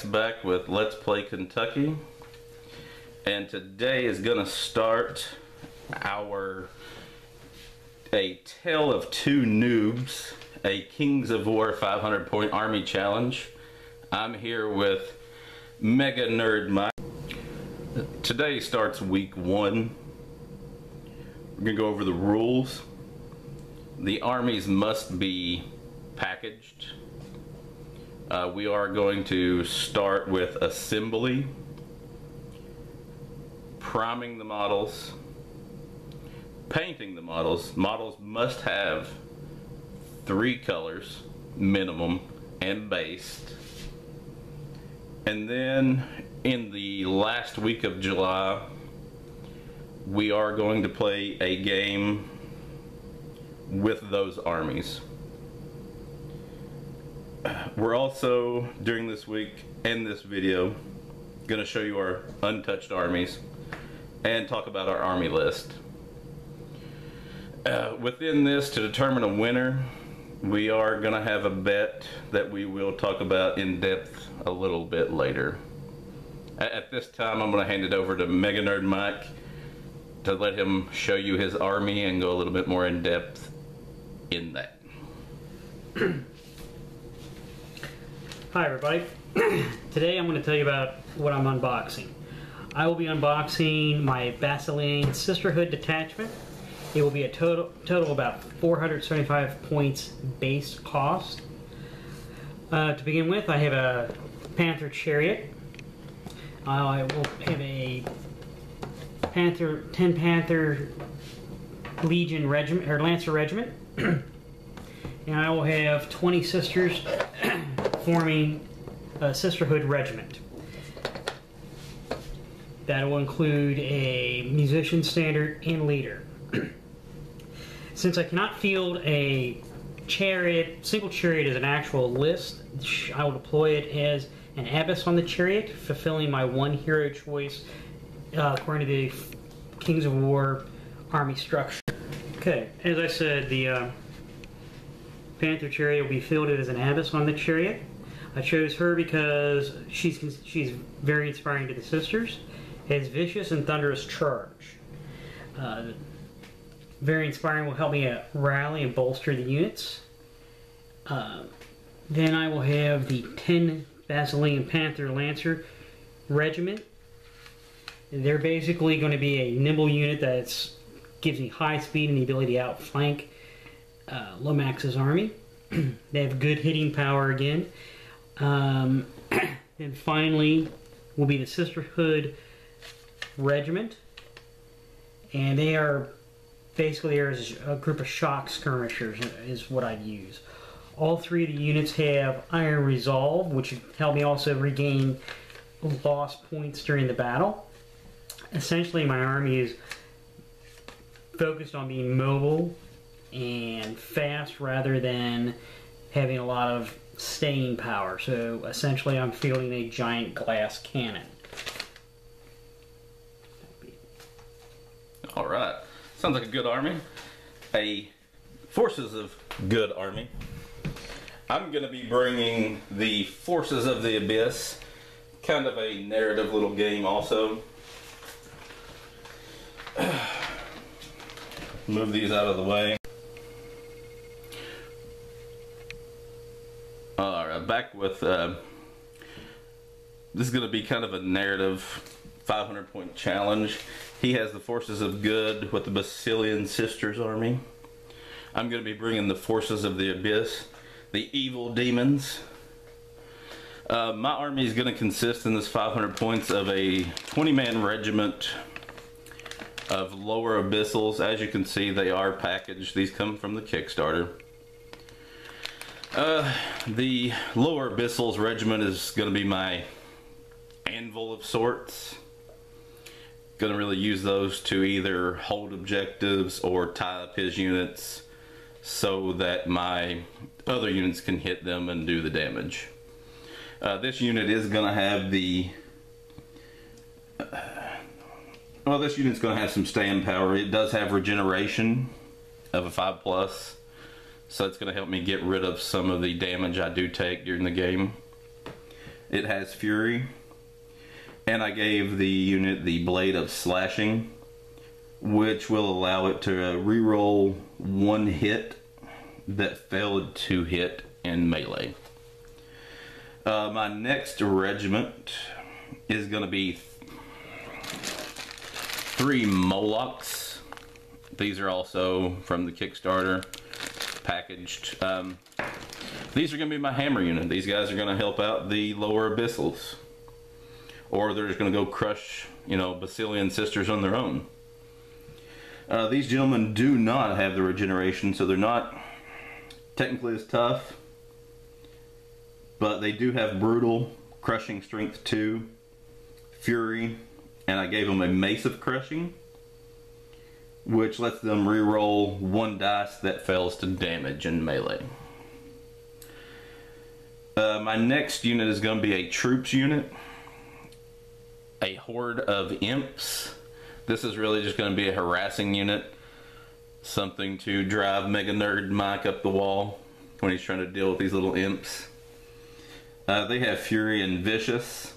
MeganerdMike's back with Let's Play Kentucky, and today is gonna start a Tale of Two Noobs, a Kings of War 500-point army challenge. I'm here with MeganerdMike. Today starts week 1. We're gonna go over the rules. The armies must be packaged. We are going to start with assembly, priming the models, painting the models. Models must have 3 colors minimum and based. And then in the last week of July, we are going to play a game with those armies. We're also, during this week and this video, going to show you our untouched armies and talk about our army list. Within this, to determine a winner, we are going to have a bet that we will talk about in depth a little bit later. At this time, I'm going to hand it over to MeganerdMike to let him show you his army and go a little bit more in depth in that. Hi everybody. Today I'm going to tell you about what I'm unboxing. I will be unboxing my Basilean Sisterhood detachment. It will be a total of about 475 points base cost. To begin with, I have a Panther Chariot. I will have a 10 Panther Legion Regiment, or Lancer Regiment. And I will have 20 sisters forming a Sisterhood regiment. That will include a musician, standard, and leader. Since I cannot field a single chariot as an actual list, I will deploy it as an abbess on the chariot, fulfilling my one hero choice according to the Kings of War army structure. Okay, as I said, the Panther Chariot will be fielded as an abbess on the chariot. I chose her because she's very inspiring to the sisters. Has vicious and thunderous charge. Very inspiring, will help me rally and bolster the units. Then I will have the 10 Basilean Panther Lancer Regiment. They're basically going to be a nimble unit that gives me high speed and the ability to outflank Lomax's army. They have good hitting power again. And finally will be the Sisterhood Regiment. And they are basically a group of shock skirmishers is what I'd use. All 3 of the units have Iron Resolve, which would help me also regain lost points during the battle. Essentially, my army is focused on being mobile and fast rather than having a lot of staying power. So essentially I'm fielding a giant glass cannon. Alright, sounds like a good army. A Forces of Good army. I'm going to be bringing the Forces of the Abyss, kind of a narrative little game also. Move these out of the way. Alright, back with, this is going to be kind of a narrative 500-point challenge. He has the Forces of Good with the Basilean Sisters army. I'm going to be bringing the Forces of the Abyss, the evil demons. My army is going to consist in this 500 points of a 20-man regiment of lower abyssals. As you can see, they are packaged. These come from the Kickstarter. The lower abyssals regiment is going to be my anvil of sorts. Going to really use those to either hold objectives or tie up his units so that my other units can hit them and do the damage. This unit is going to have the well, this unit's going to have some staying power. It does have regeneration of a 5+, so it's going to help me get rid of some of the damage I do take during the game. It has Fury. And I gave the unit the Blade of Slashing, which will allow it to reroll one hit that failed to hit in melee. My next regiment is going to be 3 Molochs. These are also from the Kickstarter packaged. These are going to be my hammer unit. These guys are going to help out the lower abyssals. Or they're just going to go crush, you know, Basilean sisters on their own. These gentlemen do not have the regeneration, so they're not technically as tough. But they do have Brutal, Crushing Strength 2, Fury, and I gave them a Mace of Crushing, which lets them reroll 1 dice that fails to damage in melee. My next unit is going to be a Troops unit. A Horde of Imps. This is really just going to be a harassing unit. Something to drive MeganerdMike up the wall when he's trying to deal with these little imps. They have Fury and Vicious.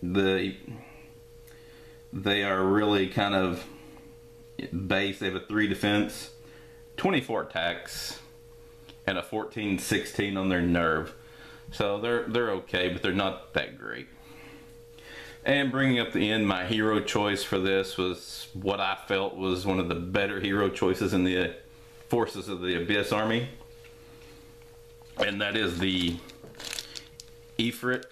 They are really kind of base. They have a 3 defense, 24 attacks, and a 14-16 on their nerve. So they're okay, but they're not that great. And bringing up the end, my hero choice for this was what I felt was one of the better hero choices in the forces of the Abyss Army. And that is the Ifrit.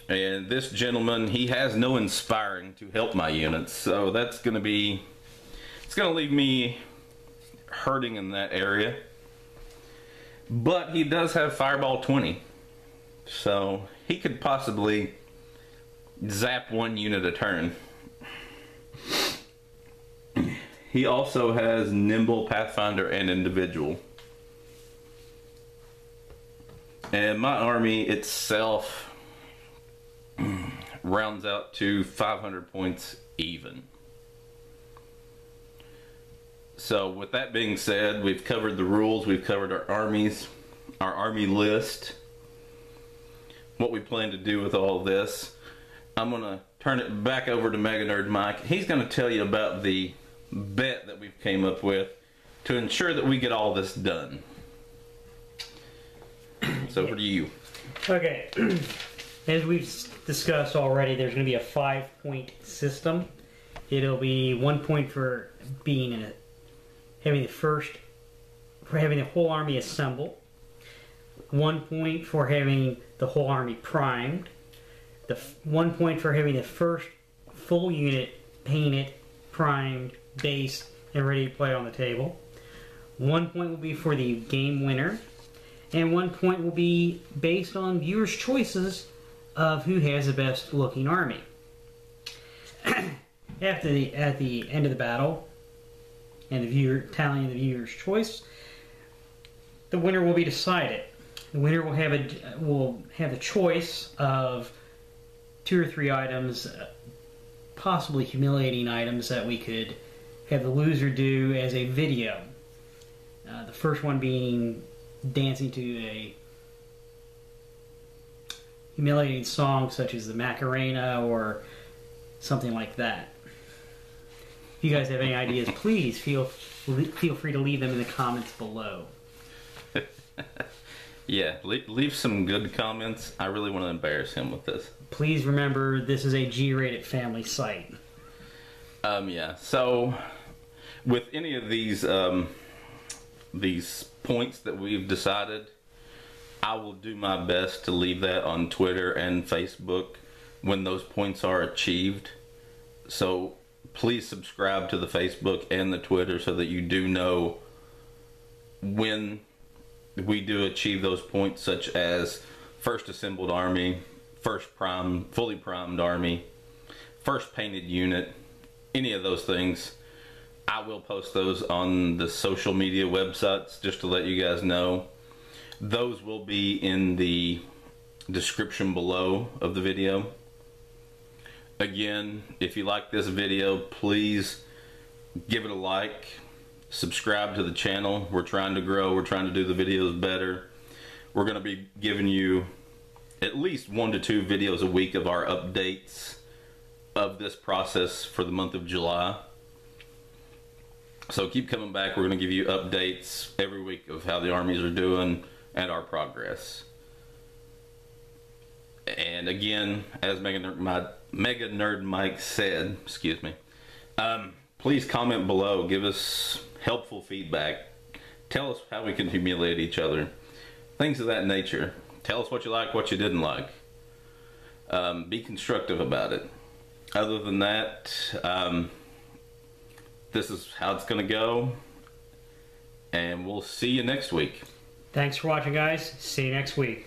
And this gentleman, he has no inspiring to help my units. So that's going to be, it's going to leave me hurting in that area. But he does have Fireball 20. So he could possibly zap 1 unit a turn. He also has Nimble, Pathfinder, and Individual. And my army itself rounds out to 500 points even. So with that being said, we've covered the rules, we've covered our armies, our army list, what we plan to do with all this. I'm going to turn it back over to MeganerdMike. He's going to tell you about the bet that we've came up with to ensure that we get all this done. So over to you. Okay. As we've discussed already, there's going to be a 5-point system. It'll be 1 point for being in it, having the whole army assemble. 1 point for having the whole army primed. 1 point for having the first full unit painted, primed, based, and ready to play on the table. 1 point will be for the game winner. And 1 point will be based on viewers' choices of who has the best looking army. At the end of the battle, and the viewer tallying the viewer's choice, the winner will be decided. The winner will have the choice of 2 or 3 items, possibly humiliating items that we could have the loser do as a video. The first one being dancing to a humiliating song such as the Macarena or something like that. If you guys have any ideas, please feel free to leave them in the comments below. Yeah, leave some good comments. I really want to embarrass him with this. Please remember, this is a G-rated family site. Yeah, so with any of these points that we've decided, I will do my best to leave that on Twitter and Facebook when those points are achieved. So please subscribe to the Facebook and the Twitter so that you do know when we do achieve those points, such as first assembled army, first fully primed army, first painted unit, any of those things. I will post those on the social media websites just to let you guys know. Those will be in the description below of the video. Again, if you like this video, please give it a like, subscribe to the channel. We're trying to grow. We're trying to do the videos better. We're going to be giving you at least 1 to 2 videos a week of our updates of this process for the month of July. So keep coming back. We're going to give you updates every week of how the armies are doing and our progress. And again, as MeganerdMike said, excuse me, please comment below. Give us helpful feedback. Tell us how we can humiliate each other. Things of that nature. Tell us what you like, what you didn't like. Be constructive about it. Other than that, this is how it's going to go. And we'll see you next week. Thanks for watching, guys. See you next week.